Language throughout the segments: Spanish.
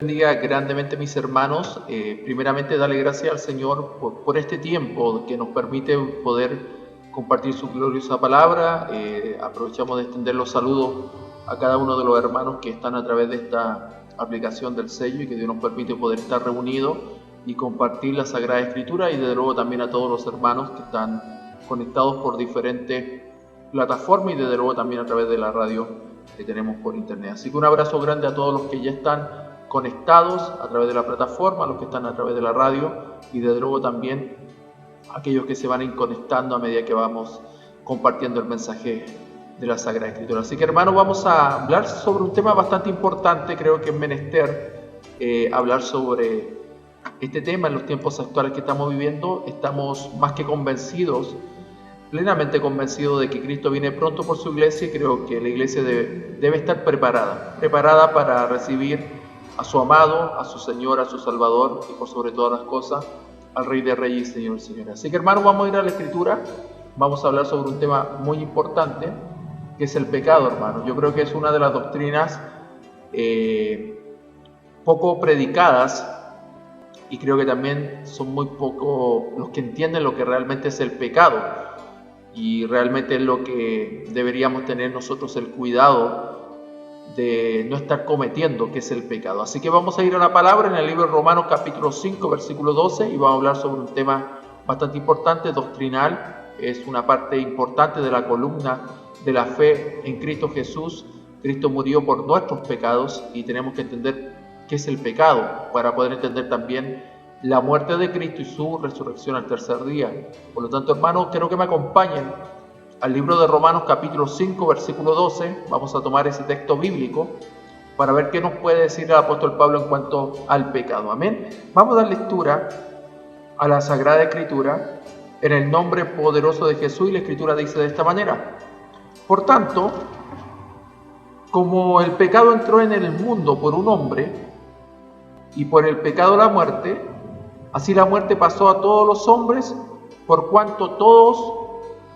Bendiga grandemente mis hermanos. Primeramente darle gracias al Señor por este tiempo que nos permite poder compartir su gloriosa palabra. Aprovechamos de extender los saludos a cada uno de los hermanos que están a través de esta aplicación del sello y que Dios nos permite poder estar reunidos y compartir la Sagrada Escritura, y desde luego también a todos los hermanos que están conectados por diferentes plataformas y desde luego también a través de la radio que tenemos por internet. Así que un abrazo grande a todos los que ya están conectados a través de la plataforma, los que están a través de la radio y desde luego también aquellos que se van a ir conectando a medida que vamos compartiendo el mensaje de la Sagrada Escritura. Así que hermanos, vamos a hablar sobre un tema bastante importante. Creo que es menester hablar sobre este tema en los tiempos actuales que estamos viviendo. Estamos más que convencidos, plenamente convencidos de que Cristo viene pronto por su iglesia, y creo que la iglesia debe estar preparada para recibir a su amado, a su Señor, a su Salvador y por sobre todas las cosas al Rey de Reyes y Señor de Señores. Así que hermanos, vamos a ir a la Escritura. Vamos a hablar sobre un tema muy importante que es el pecado, hermanos. Yo creo que es una de las doctrinas poco predicadas, y creo que también son muy pocos los que entienden lo que realmente es el pecado, y realmente es lo que deberíamos tener nosotros el cuidado de no estar cometiendo, que es el pecado. Así que vamos a ir a la palabra en el libro de Romanos capítulo 5 versículo 12 y vamos a hablar sobre un tema bastante importante, doctrinal. Es una parte importante de la columna de la fe en Cristo Jesús. Cristo murió por nuestros pecados y tenemos que entender qué es el pecado para poder entender también la muerte de Cristo y su resurrección al tercer día. Por lo tanto, hermanos, quiero que me acompañen al libro de Romanos capítulo 5 versículo 12. Vamos a tomar ese texto bíblico para ver qué nos puede decir el apóstol Pablo en cuanto al pecado. Amén. Vamos a dar lectura a la Sagrada Escritura en el nombre poderoso de Jesús, y la Escritura dice de esta manera: por tanto, como el pecado entró en el mundo por un hombre, y por el pecado la muerte, así la muerte pasó a todos los hombres, por cuanto todos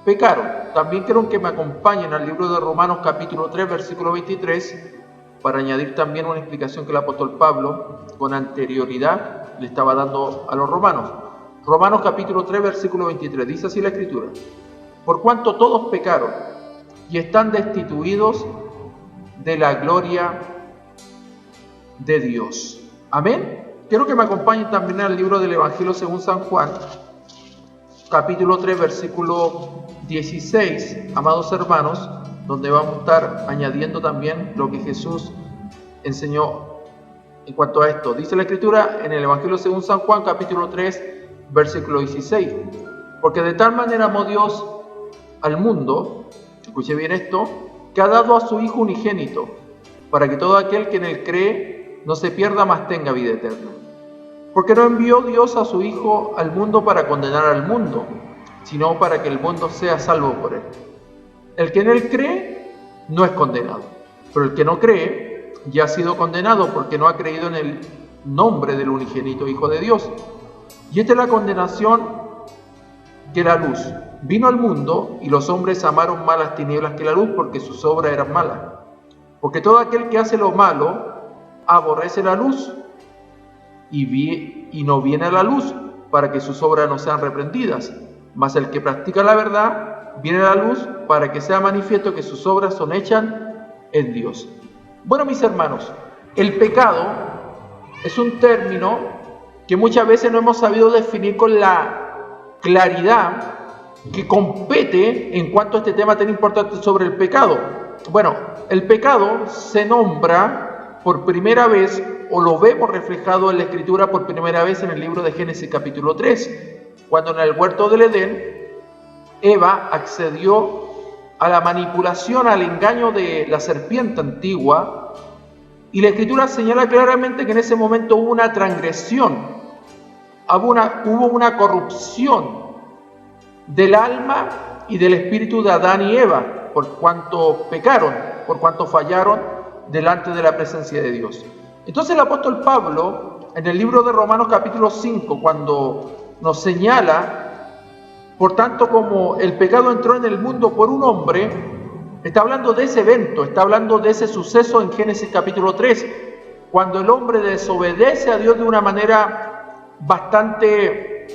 pecaron. También quiero que me acompañen al libro de Romanos capítulo 3 versículo 23 para añadir también una explicación que el apóstol Pablo con anterioridad le estaba dando a los romanos. Romanos capítulo 3 versículo 23 dice así la Escritura: por cuanto todos pecaron y están destituidos de la gloria de Dios. Amén. Quiero que me acompañen también al libro del Evangelio según San Juan capítulo 3 versículo 16, amados hermanos, donde vamos a estar añadiendo también lo que Jesús enseñó en cuanto a esto. Dice la Escritura en el Evangelio según San Juan capítulo 3 versículo 16: porque de tal manera amó Dios al mundo, escuche bien esto, que ha dado a su Hijo unigénito, para que todo aquel que en él cree no se pierda, mas tenga vida eterna. Porque no envió Dios a su Hijo al mundo para condenar al mundo, sino para que el mundo sea salvo por él. El que en él cree no es condenado, pero el que no cree ya ha sido condenado, porque no ha creído en el nombre del unigénito Hijo de Dios. Y esta es la condenación, que la luz vino al mundo, y los hombres amaron más las tinieblas que la luz, porque sus obras eran malas. Porque todo aquel que hace lo malo aborrece la luz, y no viene a la luz, para que sus obras no sean reprendidas. Mas el que practica la verdad viene a la luz, para que sea manifiesto que sus obras son hechas en Dios. Bueno, mis hermanos, el pecado es un término que muchas veces no hemos sabido definir con la claridad que compete en cuanto a este tema tan importante sobre el pecado. Bueno, el pecado se nombra por primera vez, o lo vemos reflejado en la Escritura por primera vez en el libro de Génesis capítulo 3, cuando en el huerto del Edén Eva accedió a la manipulación, al engaño de la serpiente antigua, y la Escritura señala claramente que en ese momento hubo una transgresión, hubo una corrupción del alma y del espíritu de Adán y Eva, por cuanto pecaron, por cuanto fallaron delante de la presencia de Dios. Entonces el apóstol Pablo, en el libro de Romanos capítulo 5, cuando nos señala, por tanto, como el pecado entró en el mundo por un hombre, está hablando de ese evento, está hablando de ese suceso en Génesis capítulo 3, cuando el hombre desobedece a Dios de una manera bastante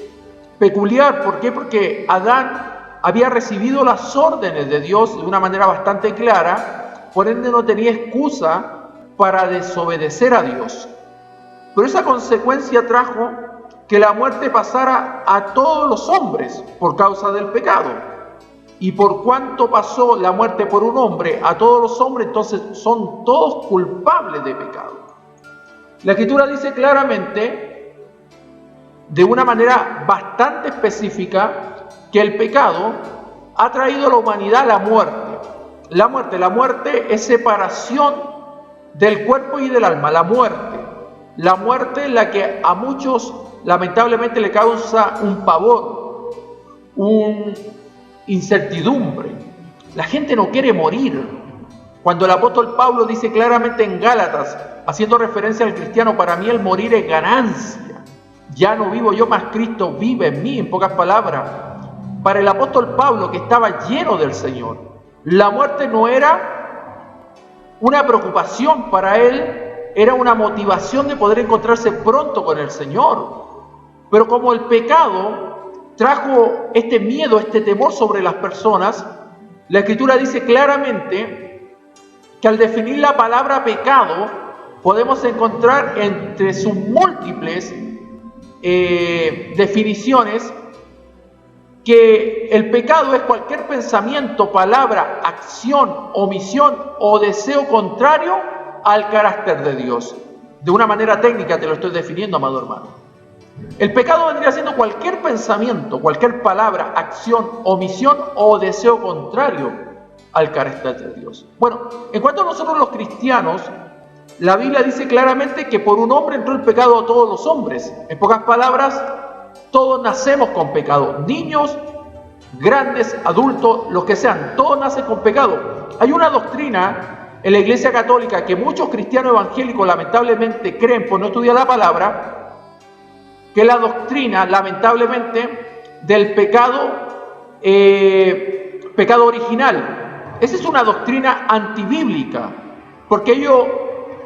peculiar. ¿Por qué? Porque Adán había recibido las órdenes de Dios de una manera bastante clara, por ende no tenía excusa para desobedecer a Dios. Pero esa consecuencia trajo que la muerte pasara a todos los hombres por causa del pecado. Y por cuanto pasó la muerte por un hombre a todos los hombres, entonces son todos culpables de pecado. La Escritura dice claramente, de una manera bastante específica, que el pecado ha traído a la humanidad la muerte. La muerte es separación del cuerpo y del alma, la muerte es la que a muchos lamentablemente le causa un pavor, una incertidumbre. La gente no quiere morir. Cuando el apóstol Pablo dice claramente en Gálatas, haciendo referencia al cristiano, para mí el morir es ganancia. Ya no vivo yo, más Cristo vive en mí, en pocas palabras. Para el apóstol Pablo, que estaba lleno del Señor, la muerte no era una preocupación para él, era una motivación de poder encontrarse pronto con el Señor. Pero como el pecado trajo este miedo, este temor sobre las personas, la Escritura dice claramente que al definir la palabra pecado, podemos encontrar entre sus múltiples definiciones que el pecado es cualquier pensamiento, palabra, acción, omisión o deseo contrario al carácter de Dios. De una manera técnica te lo estoy definiendo, amado hermano. El pecado vendría siendo cualquier pensamiento, cualquier palabra, acción, omisión o deseo contrario al carácter de Dios. Bueno, en cuanto a nosotros los cristianos, la Biblia dice claramente que por un hombre entró el pecado a todos los hombres. En pocas palabras, todos nacemos con pecado. Niños, grandes, adultos, los que sean, todos nacen con pecado. Hay una doctrina en la Iglesia Católica que muchos cristianos evangélicos lamentablemente creen por no estudiar la palabra, que es la doctrina, lamentablemente, del pecado, pecado original. Esa es una doctrina antibíblica, porque ellos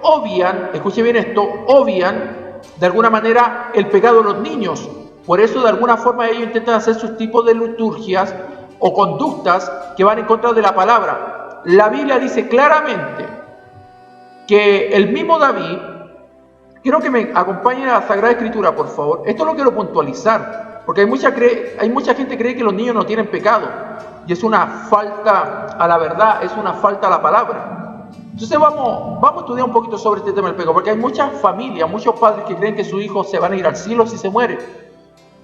obvian, escuche bien esto, obvian de alguna manera el pecado de los niños. Por eso de alguna forma ellos intentan hacer sus tipos de liturgias o conductas que van en contra de la palabra. La Biblia dice claramente que el mismo David, quiero que me acompañen a la Sagrada Escritura, por favor. Esto lo quiero puntualizar, porque hay mucha gente que cree que los niños no tienen pecado, y es una falta a la verdad, es una falta a la palabra. Entonces vamos a estudiar un poquito sobre este tema del pecado, porque hay muchas familias, muchos padres que creen que sus hijos se van a ir al cielo si se mueren.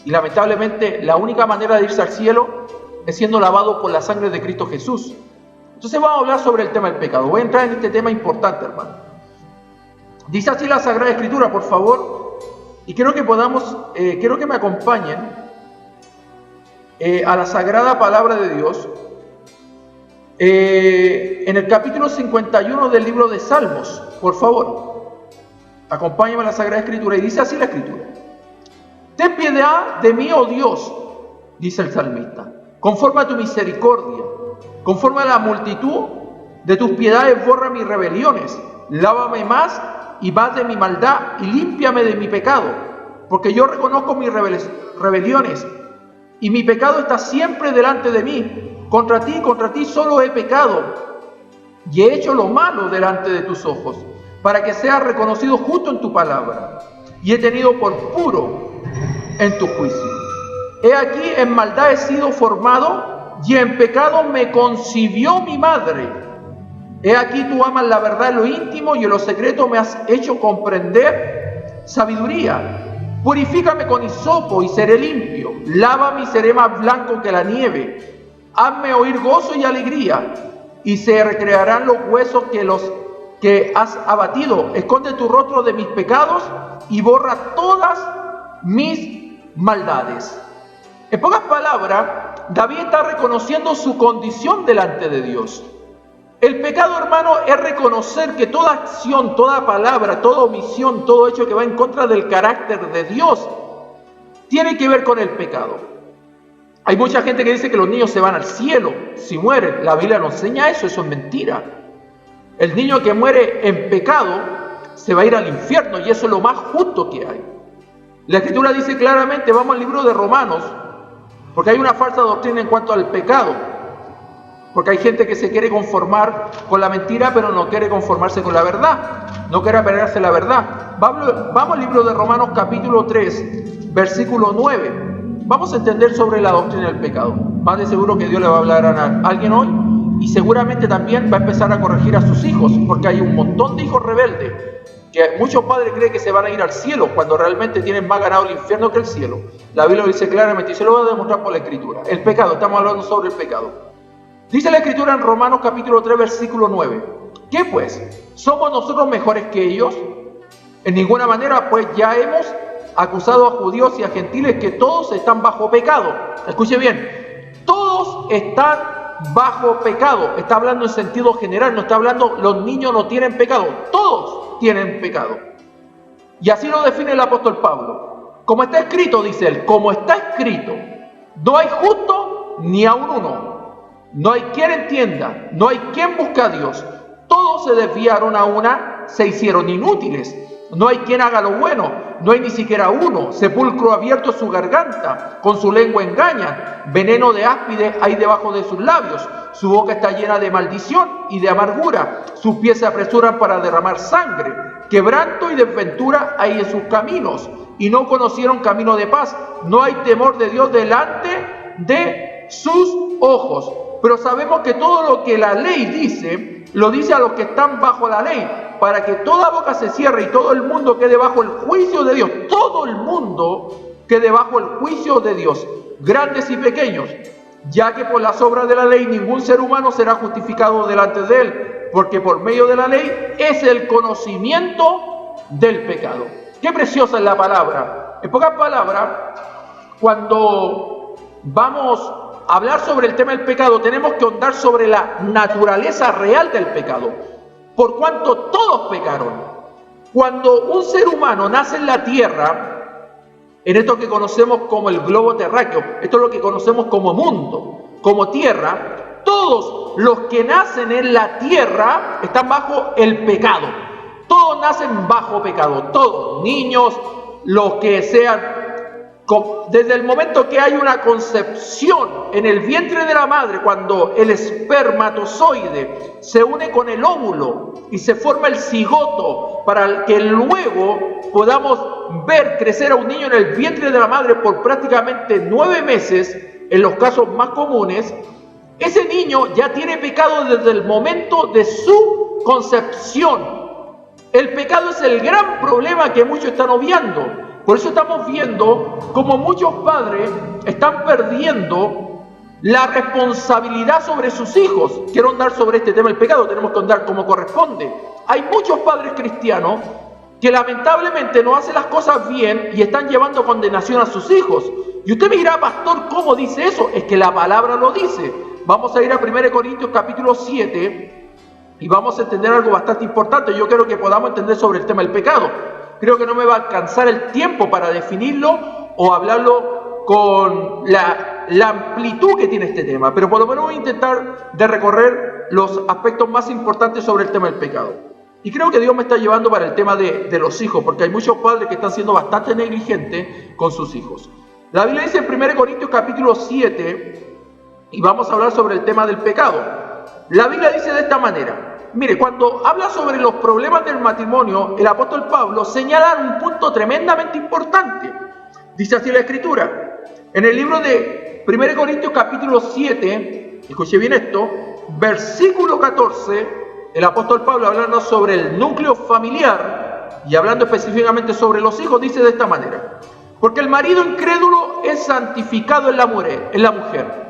Y lamentablemente la única manera de irse al cielo es siendo lavado por la sangre de Cristo Jesús. Entonces vamos a hablar sobre el tema del pecado. Voy a entrar en este tema importante, hermano. Dice así la Sagrada Escritura, por favor, y quiero que me acompañen a la Sagrada Palabra de Dios, en el capítulo 51 del libro de Salmos, por favor. Acompáñenme a la Sagrada Escritura, y dice así la Escritura. Ten piedad de mí, oh Dios, dice el salmista, conforme a tu misericordia, conforme a la multitud de tus piedades, borra mis rebeliones, lávame más y más de mi maldad y límpiame de mi pecado, porque yo reconozco mis rebeliones y mi pecado está siempre delante de mí. Contra ti solo he pecado y he hecho lo malo delante de tus ojos, para que seas reconocido justo en tu palabra, y he tenido por puro en tu juicio. He aquí en maldad he sido formado, y en pecado me concibió mi madre. He aquí tú amas la verdad en lo íntimo, y en lo secreto me has hecho comprender sabiduría. Purifícame con hisopo y seré limpio, lávame y seré más blanco que la nieve. Hazme oír gozo y alegría, y se recrearán los huesos que has abatido. Esconde tu rostro de mis pecados y borra todas mis maldades. En pocas palabras, David está reconociendo su condición delante de Dios. El pecado, hermano, es reconocer que toda acción, toda palabra, toda omisión, todo hecho que va en contra del carácter de Dios tiene que ver con el pecado. Hay mucha gente que dice que los niños se van al cielo si mueren. La Biblia no enseña eso es mentira. El niño que muere en pecado se va a ir al infierno, y eso es lo más justo que hay. La Escritura dice claramente, vamos al libro de Romanos, porque hay una falsa doctrina en cuanto al pecado, porque hay gente que se quiere conformar con la mentira, pero no quiere conformarse con la verdad, no quiere apegarse a la verdad. Vamos al libro de Romanos capítulo 3, versículo 9. Vamos a entender sobre la doctrina del pecado. Más de seguro que Dios le va a hablar a alguien hoy, y seguramente también va a empezar a corregir a sus hijos, porque hay un montón de hijos rebeldes, que muchos padres creen que se van a ir al cielo, cuando realmente tienen más ganado el infierno que el cielo. La Biblia lo dice claramente, y se lo voy a demostrar por la Escritura. El pecado, estamos hablando sobre el pecado. Dice la Escritura en Romanos capítulo 3, versículo 9. ¿Qué pues? ¿Somos nosotros mejores que ellos? En ninguna manera, pues ya hemos acusado a judíos y a gentiles que todos están bajo pecado. Escuche bien, todos están bajo pecado. Está hablando en sentido general, no está hablando los niños no tienen pecado, todos tienen pecado. Y así lo define el apóstol Pablo. Como está escrito, dice él, como está escrito, no hay justo ni aun uno. No hay quien entienda, no hay quien busque a Dios. Todos se desviaron a una, se hicieron inútiles. No hay quien haga lo bueno, no hay ni siquiera uno. Sepulcro abierto su garganta, con su lengua engañan. Veneno de áspide hay debajo de sus labios. Su boca está llena de maldición y de amargura. Sus pies se apresuran para derramar sangre. Quebranto y desventura hay en sus caminos, y no conocieron camino de paz. No hay temor de Dios delante de sus ojos. Pero sabemos que todo lo que la ley dice, lo dice a los que están bajo la ley, para que toda boca se cierre y todo el mundo quede bajo el juicio de Dios. Todo el mundo quede bajo el juicio de Dios, grandes y pequeños, ya que por las obras de la ley ningún ser humano será justificado delante de él, porque por medio de la ley es el conocimiento del pecado. Qué preciosa es la palabra. En pocas palabras, cuando vamos a hablar sobre el tema del pecado, tenemos que ahondar sobre la naturaleza real del pecado, por cuanto todos pecaron. Cuando un ser humano nace en la tierra, en esto que conocemos como el globo terráqueo, esto es lo que conocemos como mundo, como tierra, todos los que nacen en la tierra están bajo el pecado. Todos nacen bajo pecado, todos, niños, los que sean. Desde el momento que hay una concepción en el vientre de la madre, cuando el espermatozoide se une con el óvulo y se forma el cigoto, para que luego podamos ver crecer a un niño en el vientre de la madre por prácticamente 9 meses, en los casos más comunes, ese niño ya tiene pecado desde el momento de su concepción. El pecado es el gran problema que muchos están obviando. Por eso estamos viendo cómo muchos padres están perdiendo la responsabilidad sobre sus hijos. Quiero andar sobre este tema del pecado, tenemos que andar como corresponde. Hay muchos padres cristianos que lamentablemente no hacen las cosas bien y están llevando condenación a sus hijos. Y usted me dirá, pastor, ¿cómo dice eso? Es que la palabra lo dice. Vamos a ir a 1 Corintios capítulo 7 y vamos a entender algo bastante importante. Yo quiero que podamos entender sobre el tema del pecado. Creo que no me va a alcanzar el tiempo para definirlo o hablarlo con la amplitud que tiene este tema, pero por lo menos voy a intentar de recorrer los aspectos más importantes sobre el tema del pecado. Y creo que Dios me está llevando para el tema de los hijos, porque hay muchos padres que están siendo bastante negligentes con sus hijos. La Biblia dice en 1 Corintios capítulo 7, y vamos a hablar sobre el tema del pecado. La Biblia dice de esta manera. Mire, cuando habla sobre los problemas del matrimonio, el apóstol Pablo señala un punto tremendamente importante. Dice así la Escritura. En el libro de 1 Corintios capítulo 7, escuche bien esto, versículo 14, el apóstol Pablo, hablando sobre el núcleo familiar y hablando específicamente sobre los hijos, dice de esta manera. Porque el marido incrédulo es santificado en la mujer.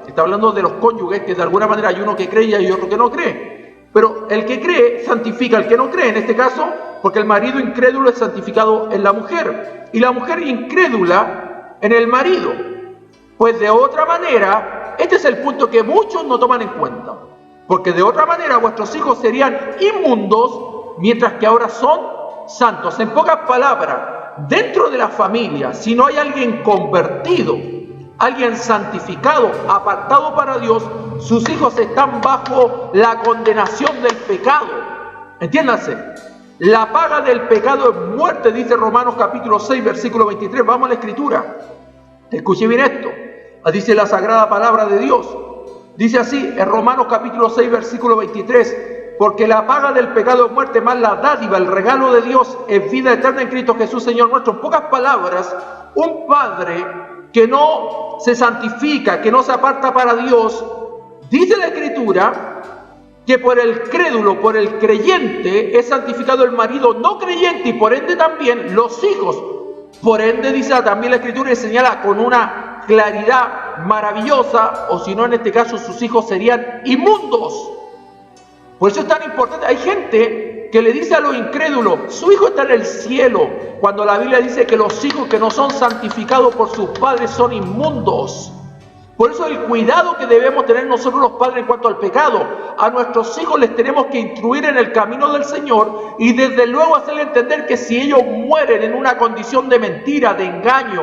Está hablando de los cónyuges, que de alguna manera hay uno que cree y hay otro que no cree. Pero el que cree santifica al que no cree, en este caso, porque el marido incrédulo es santificado en la mujer, y la mujer incrédula en el marido. Pues de otra manera, este es el punto que muchos no toman en cuenta, porque de otra manera vuestros hijos serían inmundos, mientras que ahora son santos. En pocas palabras, dentro de la familia, si no hay alguien convertido, alguien santificado, apartado para Dios, sus hijos están bajo la condenación del pecado. Entiéndanse, La paga del pecado es muerte, dice Romanos capítulo 6, versículo 23. Vamos a la escritura. Escuche bien esto. Dice la sagrada palabra de Dios. Dice así en Romanos capítulo 6, versículo 23. Porque la paga del pecado es muerte, más la dádiva, el regalo de Dios es vida eterna en Cristo Jesús, Señor nuestro. En pocas palabras, un padre que no se santifica, que no se aparta para Dios, dice la escritura que por el crédulo, por el creyente, es santificado el marido no creyente y por ende también los hijos. Por ende, dice también la escritura y señala con una claridad maravillosa, o si no en este caso sus hijos serían inmundos. Por eso es tan importante. Hay gente que le dice a los incrédulos, su hijo está en el cielo, cuando la Biblia dice que los hijos que no son santificados por sus padres son inmundos. Por eso el cuidado que debemos tener nosotros los padres en cuanto al pecado. A nuestros hijos les tenemos que instruir en el camino del Señor y desde luego hacerle entender que si ellos mueren en una condición de mentira, de engaño,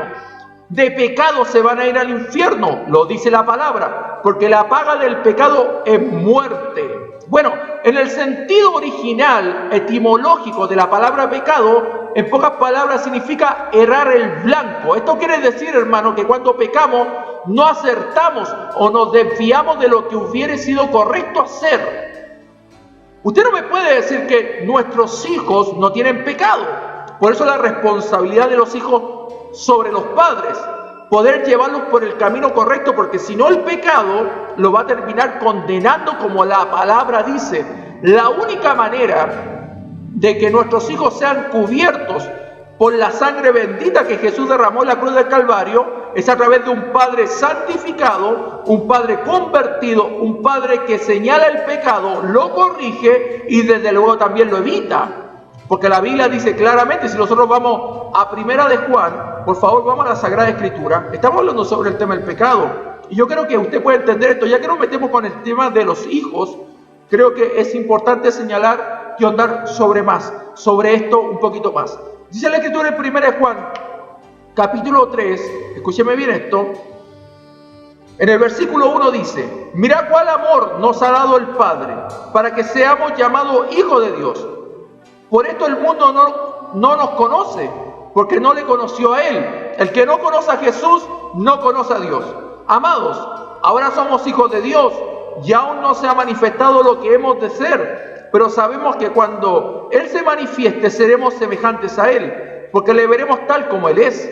de pecado, se van a ir al infierno. Lo dice la palabra, porque la paga del pecado es muerte. Bueno, en el sentido original, etimológico de la palabra pecado, en pocas palabras significa errar el blanco. Esto quiere decir, hermano, que cuando pecamos no acertamos o nos desviamos de lo que hubiera sido correcto hacer. Usted no me puede decir que nuestros hijos no tienen pecado. Por eso la responsabilidad de los hijos sobre los padres, poder llevarlos por el camino correcto, porque si no el pecado lo va a terminar condenando, como la palabra dice. La única manera de que nuestros hijos sean cubiertos por la sangre bendita que Jesús derramó en la cruz del Calvario es a través de un padre santificado, un padre convertido, un padre que señala el pecado, lo corrige y desde luego también lo evita. Porque la Biblia dice claramente, si nosotros vamos a Primera de Juan, por favor vamos a la Sagrada Escritura, estamos hablando sobre el tema del pecado. Y yo creo que usted puede entender esto, ya que nos metemos con el tema de los hijos, creo que es importante señalar y ahondar sobre esto un poquito más. Dice la Escritura en Primera de Juan, capítulo 3, escúcheme bien esto, en el versículo 1 dice, mira cuál amor nos ha dado el Padre, para que seamos llamados hijos de Dios. Por esto el mundo no nos conoce, porque no le conoció a Él. El que no conoce a Jesús, no conoce a Dios. Amados, ahora somos hijos de Dios, y aún no se ha manifestado lo que hemos de ser, pero sabemos que cuando Él se manifieste, seremos semejantes a Él, porque le veremos tal como Él es.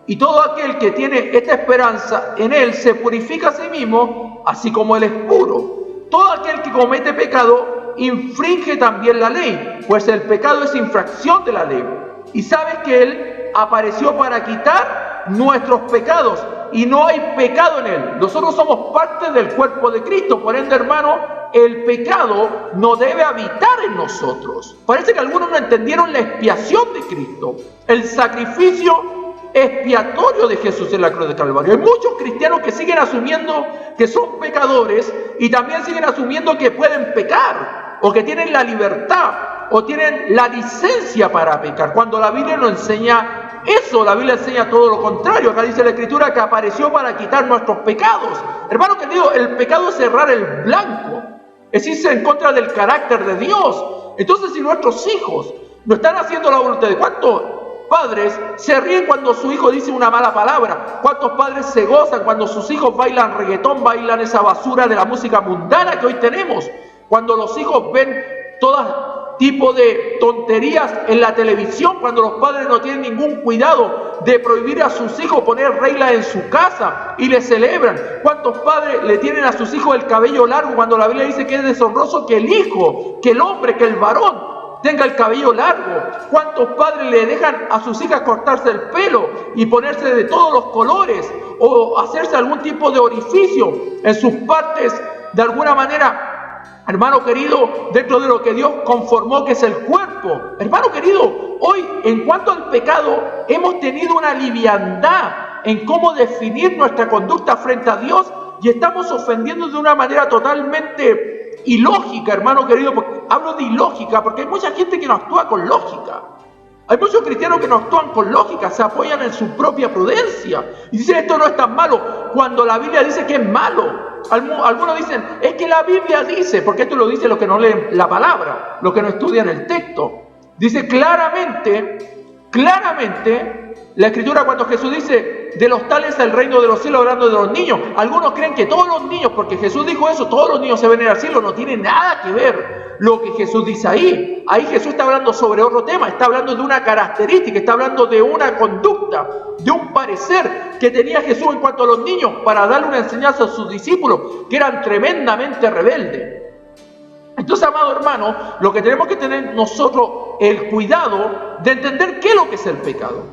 Y todo aquel que tiene esta esperanza en Él, se purifica a sí mismo, así como Él es puro. Todo aquel que comete pecado, infringe también la ley, pues el pecado es infracción de la ley. Y sabes que Él apareció para quitar nuestros pecados y no hay pecado en Él. Nosotros somos parte del cuerpo de Cristo, por ende, hermano, el pecado no debe habitar en nosotros. Parece que algunos no entendieron la expiación de Cristo, el sacrificio expiatorio de Jesús en la cruz de Calvario. Hay muchos cristianos que siguen asumiendo que son pecadores y también siguen asumiendo que pueden pecar, o que tienen la libertad, o tienen la licencia para pecar, cuando la Biblia no enseña eso. La Biblia enseña todo lo contrario. Acá dice la Escritura que apareció para quitar nuestros pecados. Hermano querido, el pecado es cerrar el blanco, es irse en contra del carácter de Dios. Entonces, si nuestros hijos no están haciendo la voluntad de ¿cuántos padres se ríen cuando su hijo dice una mala palabra? ¿Cuántos padres se gozan cuando sus hijos bailan reggaetón, bailan esa basura de la música mundana que hoy tenemos? Cuando los hijos ven todo tipo de tonterías en la televisión, cuando los padres no tienen ningún cuidado de prohibir a sus hijos poner reglas en su casa y le celebran. ¿Cuántos padres le tienen a sus hijos el cabello largo cuando la Biblia dice que es deshonroso que el hijo, que el hombre, que el varón tenga el cabello largo? ¿Cuántos padres le dejan a sus hijas cortarse el pelo y ponerse de todos los colores o hacerse algún tipo de orificio en sus partes de alguna manera? Hermano querido, dentro de lo que Dios conformó, que es el cuerpo. Hermano querido, hoy en cuanto al pecado hemos tenido una liviandad en cómo definir nuestra conducta frente a Dios y estamos ofendiendo de una manera totalmente ilógica, hermano querido. Porque hablo de ilógica porque hay mucha gente que no actúa con lógica. Hay muchos cristianos que no actúan con lógica, se apoyan en su propia prudencia y dicen esto no es tan malo, cuando la Biblia dice que es malo. Algunos dicen, es que la Biblia dice, porque esto lo dice los que no leen la palabra, los que no estudian el texto. Dice claramente, la Escritura cuando Jesús dice, de los tales el reino de los cielos, hablando de los niños. Algunos creen que todos los niños, porque Jesús dijo eso, todos los niños se ven al cielo, no tiene nada que ver lo que Jesús dice ahí. Ahí Jesús está hablando sobre otro tema, está hablando de una característica, está hablando de una conducta, de un parecer que tenía Jesús en cuanto a los niños para darle una enseñanza a sus discípulos, que eran tremendamente rebeldes. Entonces, amado hermano, lo que tenemos que tener nosotros el cuidado de entender qué es lo que es el pecado.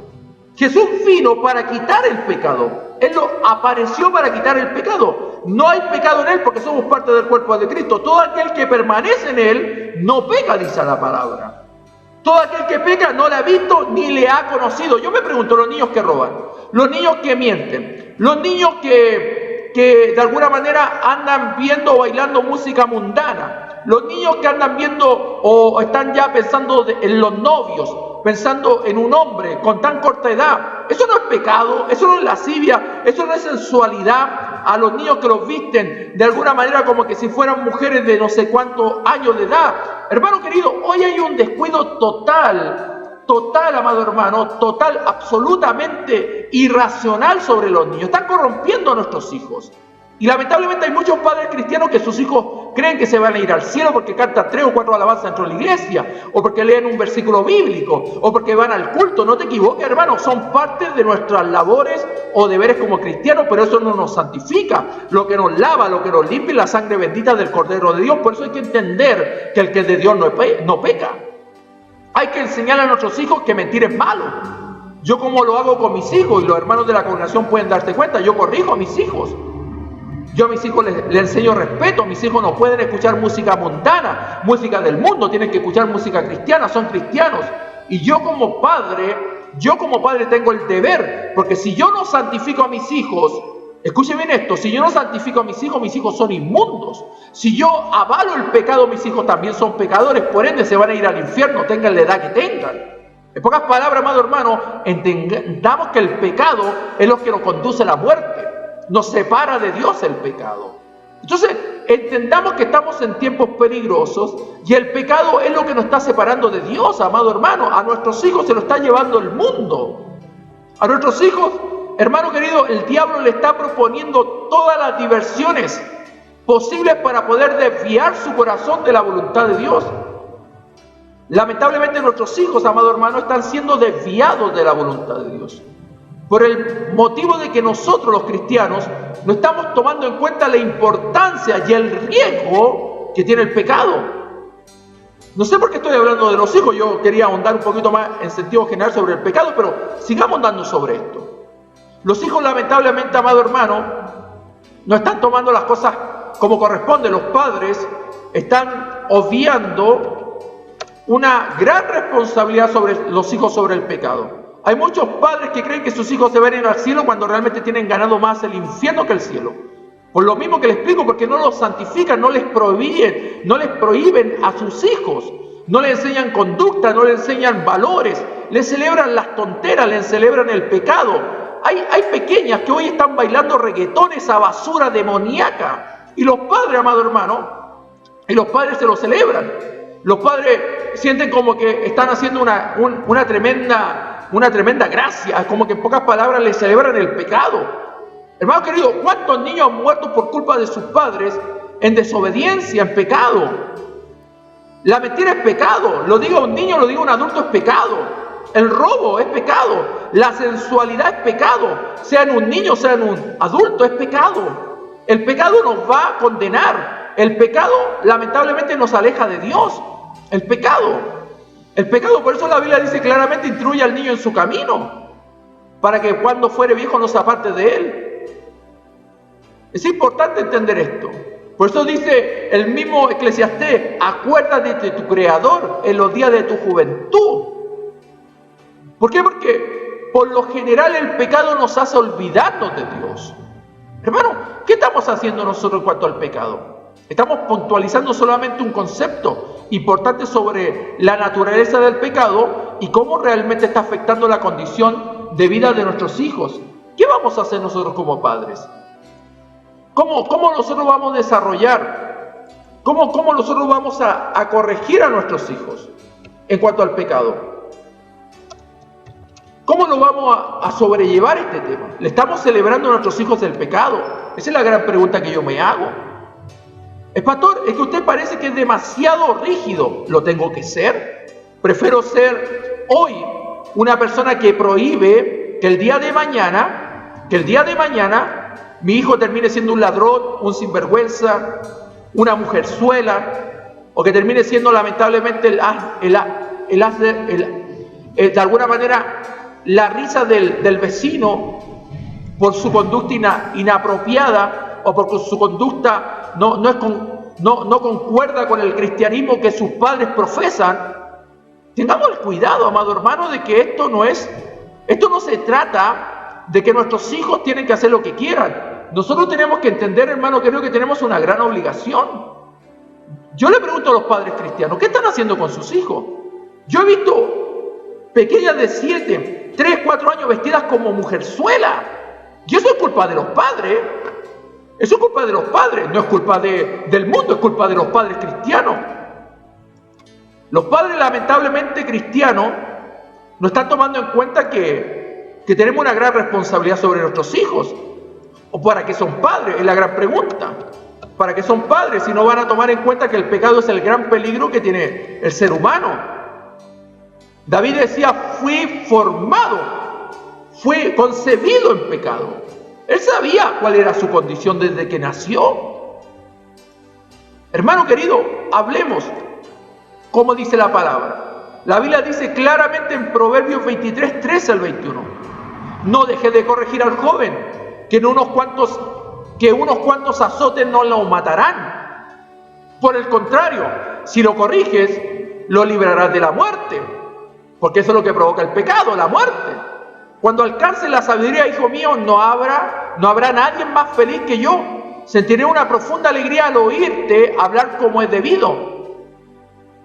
Jesús vino para quitar el pecado. Él apareció para quitar el pecado. No hay pecado en Él porque somos parte del cuerpo de Cristo. Todo aquel que permanece en Él no peca, dice la palabra. Todo aquel que peca no le ha visto ni le ha conocido. Yo me pregunto, los niños que roban, los niños que mienten, los niños que de alguna manera andan viendo o bailando música mundana, los niños que andan viendo o están ya pensando en los novios, pensando en un hombre con tan corta edad, eso no es pecado, eso no es lascivia, eso no es sensualidad. A los niños que los visten de alguna manera como que si fueran mujeres de no sé cuántos años de edad. Hermano querido, hoy hay un descuido total, amado hermano, total, absolutamente irracional sobre los niños. Están corrompiendo a nuestros hijos. Y lamentablemente hay muchos padres cristianos que sus hijos creen que se van a ir al cielo porque cantan 3 o 4 alabanzas dentro de la iglesia, o porque leen un versículo bíblico, o porque van al culto. No te equivoques, hermano, son parte de nuestras labores o deberes como cristianos, pero eso no nos santifica. Lo que nos lava, lo que nos limpia es la sangre bendita del Cordero de Dios. Por eso hay que entender que el que es de Dios no peca. Hay que enseñar a nuestros hijos que mentir es malo. Yo como lo hago con mis hijos, y los hermanos de la congregación pueden darse cuenta, yo corrijo a mis hijos. Yo a mis hijos les enseño respeto. Mis hijos no pueden escuchar música mundana, música del mundo, tienen que escuchar música cristiana, son cristianos. Y yo como padre tengo el deber, porque si yo no santifico a mis hijos, escuchen bien esto, si yo no santifico a mis hijos son inmundos. Si yo avalo el pecado, mis hijos también son pecadores, por ende se van a ir al infierno, tengan la edad que tengan. En pocas palabras, amado hermano, entendamos que el pecado es lo que nos conduce a la muerte. Nos separa de Dios el pecado. Entonces, entendamos que estamos en tiempos peligrosos y el pecado es lo que nos está separando de Dios, amado hermano. A nuestros hijos se lo está llevando el mundo. A nuestros hijos, hermano querido, el diablo le está proponiendo todas las diversiones posibles para poder desviar su corazón de la voluntad de Dios. Lamentablemente nuestros hijos, amado hermano, están siendo desviados de la voluntad de Dios. Por el motivo de que nosotros los cristianos no estamos tomando en cuenta la importancia y el riesgo que tiene el pecado. No sé por qué estoy hablando de los hijos, yo quería ahondar un poquito más en sentido general sobre el pecado, pero sigamos andando sobre esto. Los hijos, lamentablemente, amado hermano, no están tomando las cosas como corresponde. Los padres están obviando una gran responsabilidad sobre los hijos sobre el pecado. Hay muchos padres que creen que sus hijos se van a ir al cielo cuando realmente tienen ganado más el infierno que el cielo. Por lo mismo que les explico, porque no los santifican, no les prohíben a sus hijos, no les enseñan conducta, no les enseñan valores, les celebran las tonteras, les celebran el pecado. Hay pequeñas que hoy están bailando reggaetón, esa basura demoníaca. Y los padres, amado hermano, se lo celebran. Los padres sienten como que están haciendo una tremenda gracia, como que en pocas palabras les celebran el pecado. Hermano querido, ¿cuántos niños han muerto por culpa de sus padres en desobediencia, en pecado? La mentira es pecado, lo diga un niño, lo diga un adulto, es pecado. El robo es pecado, la sensualidad es pecado, sea en un niño, sea en un adulto, es pecado. El pecado nos va a condenar, el pecado lamentablemente nos aleja de Dios, el pecado, por eso la Biblia dice claramente, instruye al niño en su camino, para que cuando fuere viejo no se aparte de él. Es importante entender esto. Por eso dice el mismo Eclesiastés, acuérdate de tu Creador en los días de tu juventud. ¿Por qué? Porque por lo general el pecado nos hace olvidarnos de Dios. Hermano, ¿qué estamos haciendo nosotros en cuanto al pecado? Estamos puntualizando solamente un concepto importante sobre la naturaleza del pecado y cómo realmente está afectando la condición de vida de nuestros hijos. ¿Qué vamos a hacer nosotros como padres? ¿Cómo nosotros vamos a desarrollar? ¿Cómo nosotros vamos a corregir a nuestros hijos? en cuanto al pecado. ¿Cómo lo vamos a sobrellevar este tema? ¿Le estamos celebrando a nuestros hijos el pecado? Esa es la gran pregunta que yo me hago. Pastor, es que usted parece que es demasiado rígido. ¿Lo tengo que ser? Prefiero ser hoy una persona que prohíbe que el día de mañana mi hijo termine siendo un ladrón, un sinvergüenza, una mujerzuela, o que termine siendo lamentablemente de alguna manera la risa del vecino por su conducta inapropiada o porque su conducta no concuerda con el cristianismo que sus padres profesan. Tengamos el cuidado, amado hermano, de que esto no se trata de que nuestros hijos tienen que hacer lo que quieran. Nosotros tenemos que entender, hermano, creo que tenemos una gran obligación. Yo le pregunto a los padres cristianos, ¿qué están haciendo con sus hijos? Yo he visto pequeñas de 7, 3, 4 años vestidas como mujerzuela. Y eso es culpa de los padres. Eso es culpa de los padres. No es culpa del mundo, es culpa de los padres cristianos. Los padres lamentablemente cristianos no están tomando en cuenta que tenemos una gran responsabilidad sobre nuestros hijos. ¿O para qué son padres? Es la gran pregunta. ¿Para qué son padres si no van a tomar en cuenta que el pecado es el gran peligro que tiene el ser humano? David decía, fui formado, fui concebido en pecado. Él sabía cuál era su condición desde que nació. Hermano querido, hablemos como dice la palabra. La Biblia dice claramente en Proverbios 23, 13 al 21. No dejes de corregir al joven, que unos cuantos azotes no lo matarán. Por el contrario, si lo corriges, lo librarás de la muerte. Porque eso es lo que provoca el pecado, la muerte. Cuando alcance la sabiduría, hijo mío, no habrá nadie más feliz que yo. Sentiré una profunda alegría al oírte hablar como es debido.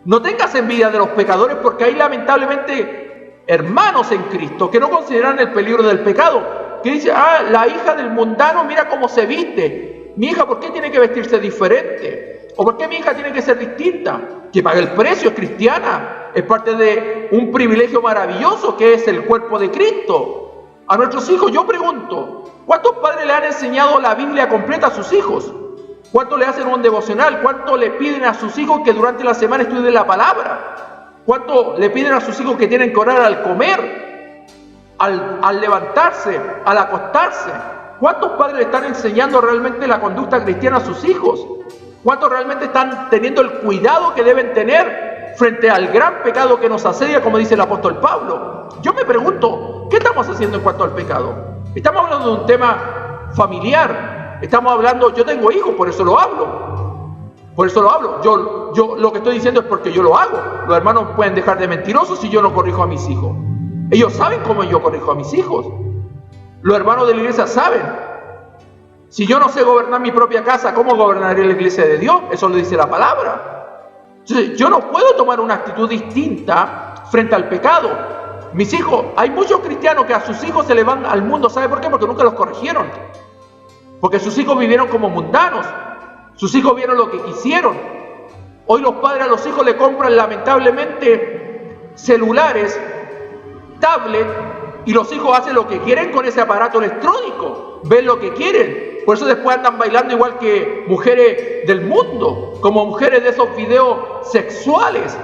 No tengas envidia de los pecadores, porque hay lamentablemente hermanos en Cristo que no consideran el peligro del pecado. Que dice, la hija del mundano, mira cómo se viste. Mi hija, ¿por qué tiene que vestirse diferente? ¿O por qué mi hija tiene que ser distinta? Que pague el precio, es cristiana. Es parte de un privilegio maravilloso que es el cuerpo de Cristo. A nuestros hijos, yo pregunto, ¿cuántos padres le han enseñado la Biblia completa a sus hijos? ¿Cuánto le hacen un devocional? ¿Cuánto le piden a sus hijos que durante la semana estudien la palabra? ¿Cuánto le piden a sus hijos que tienen que orar al comer, al levantarse, al acostarse? ¿Cuántos padres le están enseñando realmente la conducta cristiana a sus hijos? ¿Cuántos realmente están teniendo el cuidado que deben tener frente al gran pecado que nos asedia, como dice el apóstol Pablo? Yo me pregunto, ¿qué estamos haciendo en cuanto al pecado? Estamos hablando de un tema familiar. Estamos hablando, yo tengo hijos, por eso lo hablo. Por eso lo hablo. Yo lo que estoy diciendo es porque yo lo hago. Los hermanos pueden dejar de mentirosos si yo no corrijo a mis hijos. Ellos saben cómo yo corrijo a mis hijos. Los hermanos de la iglesia saben. Si yo no sé gobernar mi propia casa, ¿cómo gobernaré la iglesia de Dios? Eso lo dice la palabra. Entonces, yo no puedo tomar una actitud distinta frente al pecado. Mis hijos, hay muchos cristianos que a sus hijos se le van al mundo. ¿Sabe por qué? Porque nunca los corrigieron. Porque sus hijos vivieron como mundanos. Sus hijos vieron lo que quisieron. Hoy los padres a los hijos le compran lamentablemente celulares, tablets, y los hijos hacen lo que quieren con ese aparato electrónico. Ven lo que quieren. Por eso después andan bailando igual que mujeres del mundo, como mujeres de esos videos sexuales.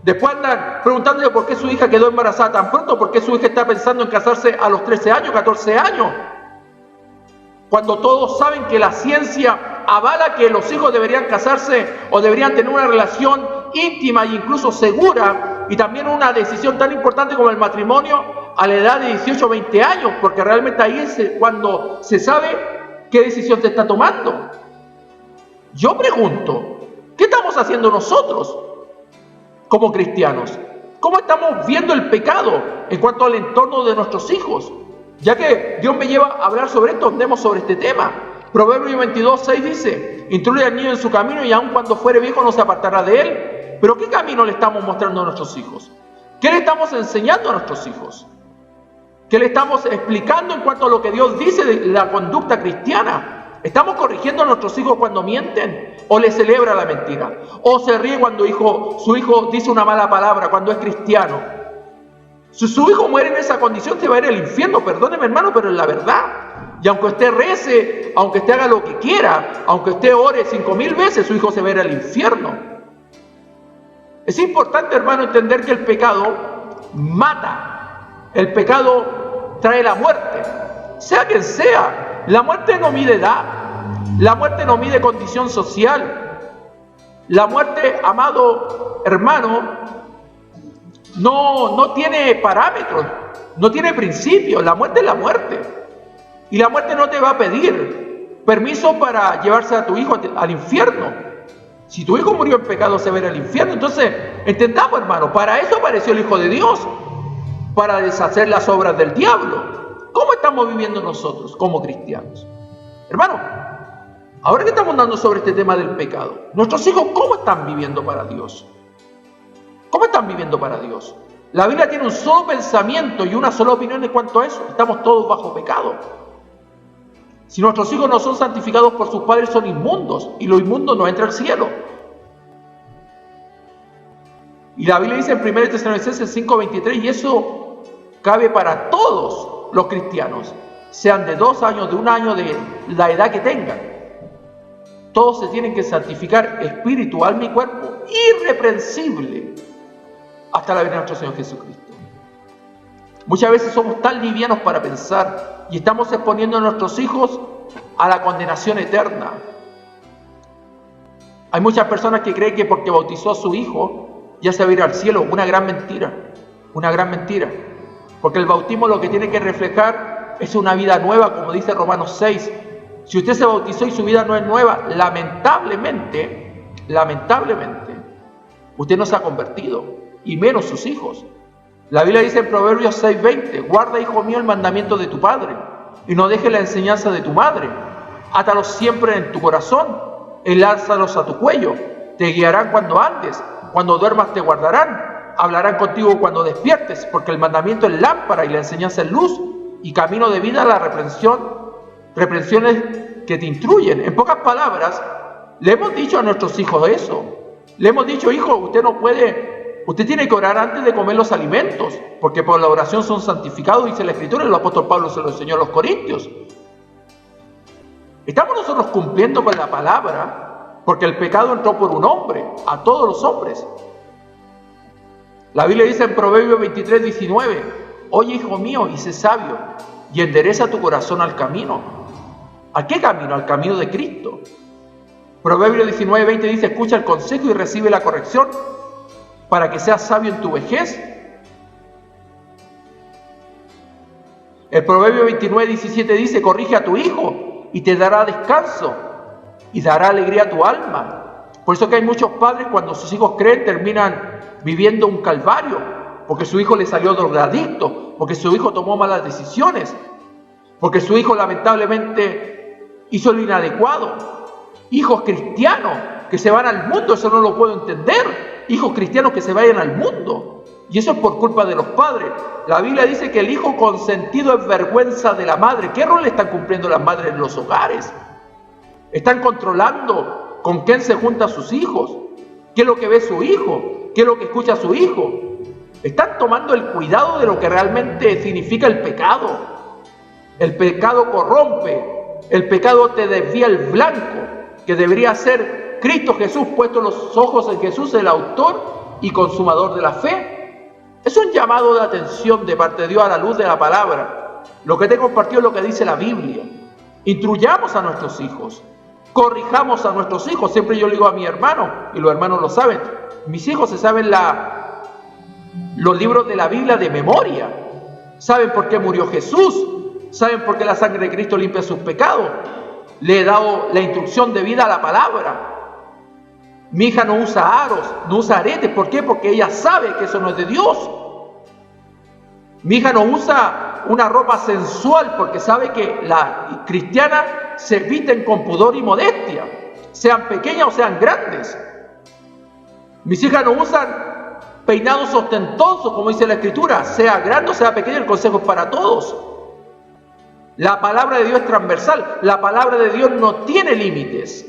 Después andan preguntándole por qué su hija quedó embarazada tan pronto, por qué su hija está pensando en casarse a los 13 años, 14 años. Cuando todos saben que la ciencia avala que los hijos deberían casarse o deberían tener una relación íntima e incluso segura, y también una decisión tan importante como el matrimonio a la edad de 18 o 20 años, porque realmente ahí es cuando se sabe qué decisión se está tomando. Yo pregunto, ¿qué estamos haciendo nosotros como cristianos? ¿Cómo estamos viendo el pecado en cuanto al entorno de nuestros hijos? Ya que Dios me lleva a hablar sobre esto, andemos sobre este tema. Proverbios 22, 6 dice, instruye al niño en su camino y aun cuando fuere viejo no se apartará de él. Pero ¿qué camino le estamos mostrando a nuestros hijos? ¿Qué le estamos enseñando a nuestros hijos? ¿Qué le estamos explicando en cuanto a lo que Dios dice de la conducta cristiana? ¿Estamos corrigiendo a nuestros hijos cuando mienten? ¿O les celebra la mentira? ¿O se ríe cuando su hijo dice una mala palabra, cuando es cristiano? Si su hijo muere en esa condición, se va a ir al infierno. Perdóneme, hermano, pero es la verdad. Y aunque usted rece, aunque usted haga lo que quiera, aunque usted ore 5000 veces, su hijo se va a ir al infierno. Es importante, hermano, entender que el pecado mata. El pecado trae la muerte. Sea quien sea, la muerte no mide edad. La muerte no mide condición social. La muerte, amado hermano, no tiene parámetros, no tiene principios. La muerte es la muerte. Y la muerte no te va a pedir permiso para llevarse a tu hijo al infierno. Si tu hijo murió en pecado, se va a ir al infierno. Entonces, entendamos, hermano, para eso apareció el Hijo de Dios, para deshacer las obras del diablo. ¿Cómo estamos viviendo nosotros como cristianos? Hermano, ahora que estamos dando sobre este tema del pecado, nuestros hijos, ¿cómo están viviendo para Dios? ¿Cómo están viviendo para Dios? La Biblia tiene un solo pensamiento y una sola opinión en cuanto a eso. Estamos todos bajo pecado. Si nuestros hijos no son santificados por sus padres, son inmundos, y lo inmundo no entra al cielo. Y la Biblia dice en 1 Tesalonicenses 5:23, y eso cabe para todos los cristianos, sean de 2 años, de 1 año, de la edad que tengan. Todos se tienen que santificar espíritu, alma y cuerpo, irreprensible, hasta la venida de nuestro Señor Jesucristo. Muchas veces somos tan livianos para pensar y estamos exponiendo a nuestros hijos a la condenación eterna. Hay muchas personas que creen que porque bautizó a su hijo ya se va a ir al cielo. Una gran mentira, una gran mentira. Porque el bautismo lo que tiene que reflejar es una vida nueva, como dice Romanos 6. Si usted se bautizó y su vida no es nueva, lamentablemente, usted no se ha convertido, y menos sus hijos. La Biblia dice en Proverbios 6:20, guarda, hijo mío, el mandamiento de tu padre, y no dejes la enseñanza de tu madre. Átalos siempre en tu corazón, enlázalos a tu cuello. Te guiarán cuando andes, cuando duermas te guardarán. Hablarán contigo cuando despiertes, porque el mandamiento es lámpara y la enseñanza es luz, y camino de vida a la reprensiones que te instruyen. En pocas palabras, le hemos dicho a nuestros hijos eso. Le hemos dicho, hijo, usted tiene que orar antes de comer los alimentos, porque por la oración son santificados, dice la Escritura, y el apóstol Pablo se lo enseñó a los Corintios. ¿Estamos nosotros cumpliendo con la palabra? Porque el pecado entró por un hombre, a todos los hombres. La Biblia dice en Proverbios 23:19, oye, hijo mío, y sé sabio, y endereza tu corazón al camino. ¿A qué camino? Al camino de Cristo. Proverbios 19:20 dice, escucha el consejo y recibe la corrección, para que seas sabio en tu vejez. El Proverbio 29:17 dice, corrige a tu hijo y te dará descanso y dará alegría a tu alma. Por eso que hay muchos padres, cuando sus hijos creen, terminan viviendo un calvario, porque su hijo le salió drogadicto, porque su hijo tomó malas decisiones, porque su hijo lamentablemente hizo lo inadecuado. Hijos cristianos que se van al mundo, eso no lo puedo entender. Hijos cristianos que se vayan al mundo, y eso es por culpa de los padres. La Biblia dice que el hijo consentido es vergüenza de la madre. ¿Qué rol están cumpliendo las madres en los hogares? Están controlando con quién se juntan sus hijos, qué es lo que ve su hijo, qué es lo que escucha su hijo. Están tomando el cuidado de lo que realmente significa el pecado. El pecado corrompe, el pecado te desvía el blanco, que debería ser Cristo Jesús, puesto los ojos en Jesús, el autor y consumador de la fe. Es un llamado de atención de parte de Dios a la luz de la palabra. Lo que te he compartido es lo que dice la Biblia. Instruyamos a nuestros hijos, corrijamos a nuestros hijos. Siempre yo le digo a mi hermano, y los hermanos lo saben, mis hijos se saben los libros de la Biblia de memoria. Saben por qué murió Jesús, saben por qué la sangre de Cristo limpia sus pecados. Le he dado la instrucción de vida a la palabra. Mi hija no usa aros, no usa aretes. ¿Por qué? Porque ella sabe que eso no es de Dios. Mi hija no usa una ropa sensual, porque sabe que la cristiana se visten con pudor y modestia, sean pequeñas o sean grandes. Mis hijas no usan peinados ostentosos, como dice la Escritura, sea grande o sea pequeño, el consejo es para todos. La palabra de Dios es transversal. La palabra de Dios no tiene límites.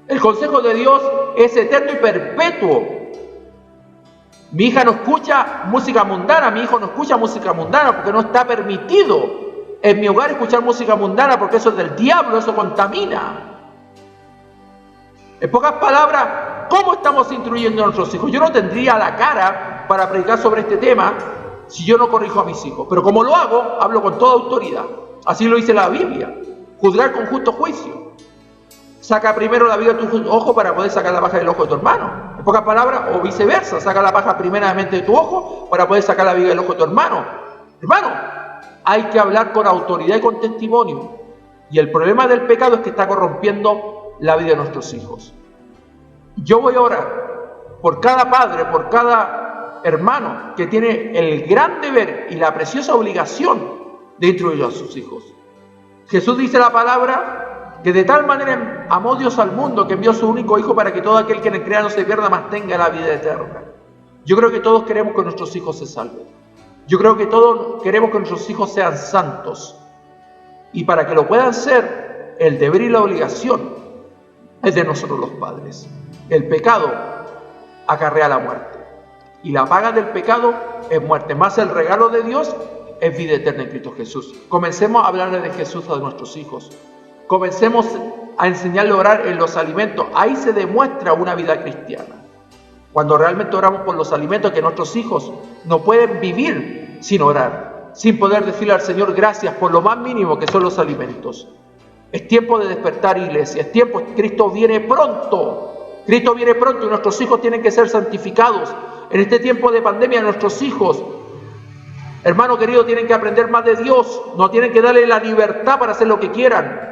El consejo de Dios es eterno y perpetuo. Mi hija no escucha música mundana, mi hijo no escucha música mundana porque no está permitido en mi hogar escuchar música mundana, porque eso es del diablo, eso contamina. En pocas palabras, ¿cómo estamos instruyendo a nuestros hijos? Yo no tendría la cara para predicar sobre este tema si yo no corrijo a mis hijos, pero como lo hago, hablo con toda autoridad. Así lo dice la Biblia: juzgar con justo juicio. Saca primero la viga de tu ojo para poder sacar la paja del ojo de tu hermano. En pocas palabras, o viceversa, saca la paja primeramente de tu ojo para poder sacar la viga del ojo de tu hermano. Hermano, hay que hablar con autoridad y con testimonio. Y el problema del pecado es que está corrompiendo la vida de nuestros hijos. Yo voy a orar por cada padre, por cada hermano que tiene el gran deber y la preciosa obligación de instruir a sus hijos. Jesús dice la palabra que de tal manera amó Dios al mundo que envió a su único Hijo para que todo aquel que en él crea no se pierda, mas tenga la vida eterna. Yo creo que todos queremos que nuestros hijos se salven. Yo creo que todos queremos que nuestros hijos sean santos. Y para que lo puedan ser, el deber y la obligación es de nosotros los padres. El pecado acarrea la muerte. Y la paga del pecado es muerte. Más el regalo de Dios es vida eterna en Cristo Jesús. Comencemos a hablarle de Jesús a nuestros hijos. Comencemos a enseñarle a orar en los alimentos. Ahí se demuestra una vida cristiana. Cuando realmente oramos por los alimentos, que nuestros hijos no pueden vivir sin orar, sin poder decirle al Señor gracias por lo más mínimo que son los alimentos. Es tiempo de despertar, iglesia. Es tiempo. Cristo viene pronto. Cristo viene pronto y nuestros hijos tienen que ser santificados. En este tiempo de pandemia, nuestros hijos, hermano querido, tienen que aprender más de Dios. No tienen que darle la libertad para hacer lo que quieran.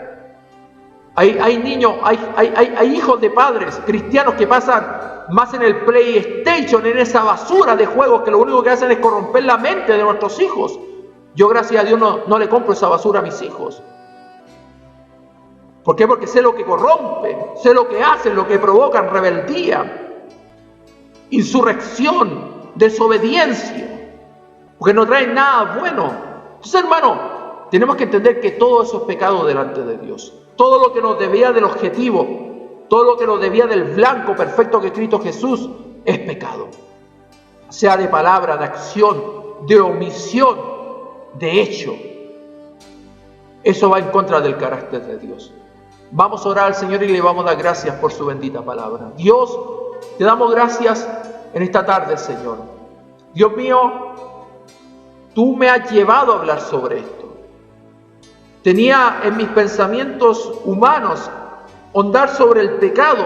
Hay niños, hay hijos de padres cristianos que pasan más en el PlayStation, en esa basura de juegos que lo único que hacen es corromper la mente de nuestros hijos. Yo, gracias a Dios, no le compro esa basura a mis hijos. ¿Por qué? Porque sé lo que corrompen, sé lo que hacen, lo que provocan: rebeldía, insurrección, desobediencia, porque no traen nada bueno. Entonces, hermano, tenemos que entender que todo eso es pecado delante de Dios. Todo lo que nos desvía del objetivo, todo lo que nos desvía del blanco perfecto que es Cristo Jesús, es pecado. Sea de palabra, de acción, de omisión, de hecho. Eso va en contra del carácter de Dios. Vamos a orar al Señor y le vamos a dar gracias por su bendita palabra. Dios, te damos gracias en esta tarde, Señor. Dios mío, tú me has llevado a hablar sobre esto. Tenía en mis pensamientos humanos ondar sobre el pecado,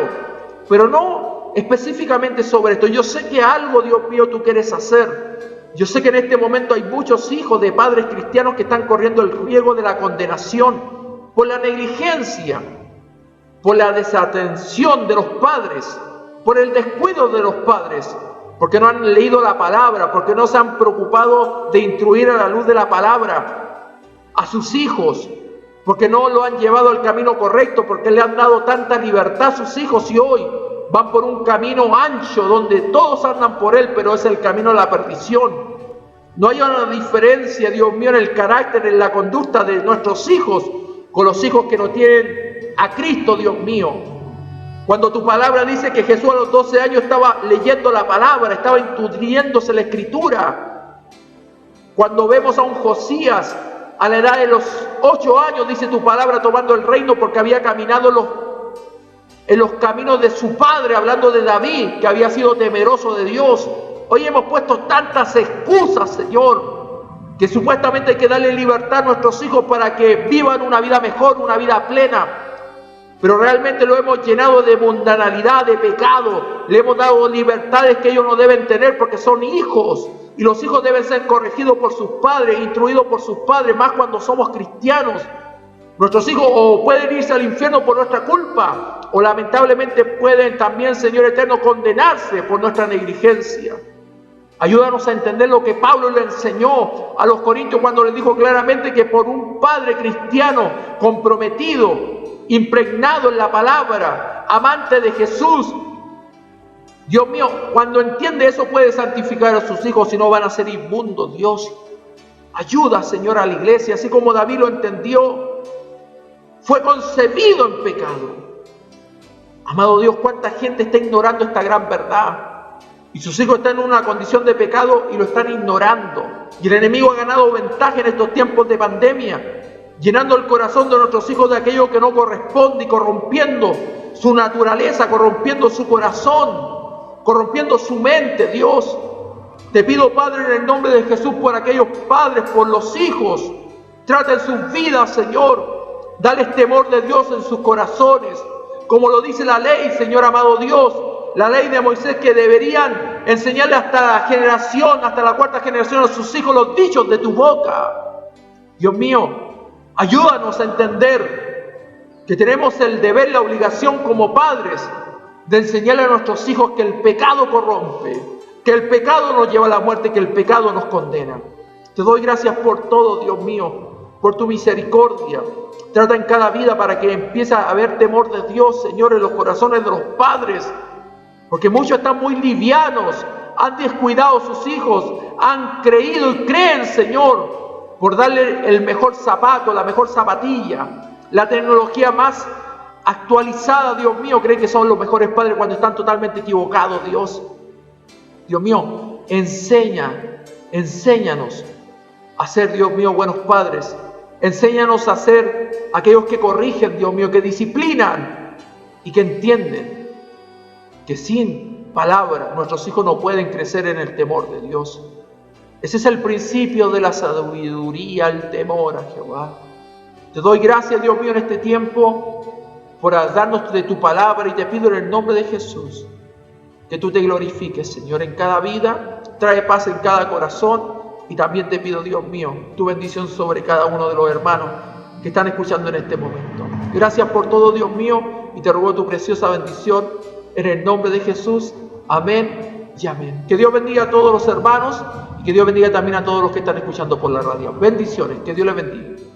pero no específicamente sobre esto. Yo sé que algo, Dios mío, tú quieres hacer. Yo sé que en este momento hay muchos hijos de padres cristianos que están corriendo el riesgo de la condenación por la negligencia, por la desatención de los padres, por el descuido de los padres, porque no han leído la palabra, porque no se han preocupado de instruir a la luz de la palabra a sus hijos, porque no lo han llevado al camino correcto, porque le han dado tanta libertad a sus hijos y hoy van por un camino ancho donde todos andan por él, pero es el camino a la perdición. No hay una diferencia, Dios mío, en el carácter, en la conducta de nuestros hijos con los hijos que no tienen a Cristo, Dios mío. Cuando tu palabra dice que Jesús a los 12 años estaba leyendo la palabra, estaba instruyéndose la Escritura. Cuando vemos a un Josías a la edad de los 8 años, dice tu palabra, tomando el reino porque había caminado en los caminos de su padre, hablando de David, que había sido temeroso de Dios. Hoy hemos puesto tantas excusas, Señor, que supuestamente hay que darle libertad a nuestros hijos para que vivan una vida mejor, una vida plena. Pero realmente lo hemos llenado de mundanalidad, de pecado. Le hemos dado libertades que ellos no deben tener porque son hijos. Y los hijos deben ser corregidos por sus padres, instruidos por sus padres, más cuando somos cristianos. Nuestros hijos o pueden irse al infierno por nuestra culpa, o lamentablemente pueden también, Señor eterno, condenarse por nuestra negligencia. Ayúdanos a entender lo que Pablo le enseñó a los corintios cuando les dijo claramente que por un padre cristiano comprometido, impregnado en la palabra, amante de Jesús, Dios mío, cuando entiende eso puede santificar a sus hijos y no van a ser inmundos, Dios. Ayuda, Señor, a la iglesia, así como David lo entendió. Fue concebido en pecado. Amado Dios, cuánta gente está ignorando esta gran verdad. Y sus hijos están en una condición de pecado y lo están ignorando. Y el enemigo ha ganado ventaja en estos tiempos de pandemia, llenando el corazón de nuestros hijos de aquello que no corresponde y corrompiendo su naturaleza, corrompiendo su corazón, corrompiendo su mente. Dios, te pido, Padre, en el nombre de Jesús, por aquellos padres, por los hijos. Trata en sus vidas, Señor. Dales temor de Dios en sus corazones. Como lo dice la ley, Señor amado Dios, la ley de Moisés, que deberían enseñarle hasta la generación, hasta la cuarta generación a sus hijos los dichos de tu boca. Dios mío, ayúdanos a entender que tenemos el deber, la obligación como padres de enseñarle a nuestros hijos que el pecado corrompe, que el pecado nos lleva a la muerte, que el pecado nos condena. Te doy gracias por todo, Dios mío, por tu misericordia. Trata en cada vida para que empiece a haber temor de Dios, Señor, en los corazones de los padres. Porque muchos están muy livianos, han descuidado a sus hijos, han creído y creen, Señor, por darle el mejor zapato, la mejor zapatilla, la tecnología más actualizada, Dios mío, creen que son los mejores padres cuando están totalmente equivocados, Dios. Dios mío, enséñanos a ser, Dios mío, buenos padres. Enséñanos a ser aquellos que corrigen, Dios mío, que disciplinan y que entienden que sin palabra nuestros hijos no pueden crecer en el temor de Dios. Ese es el principio de la sabiduría, el temor a Jehová. Te doy gracias, Dios mío, en este tiempo por darnos de tu palabra, y te pido en el nombre de Jesús que tú te glorifiques, Señor, en cada vida. Trae paz en cada corazón, y también te pido, Dios mío, tu bendición sobre cada uno de los hermanos que están escuchando en este momento. Gracias por todo, Dios mío, y te ruego tu preciosa bendición en el nombre de Jesús. Amén y amén. Que Dios bendiga a todos los hermanos y que Dios bendiga también a todos los que están escuchando por la radio. Bendiciones, que Dios les bendiga.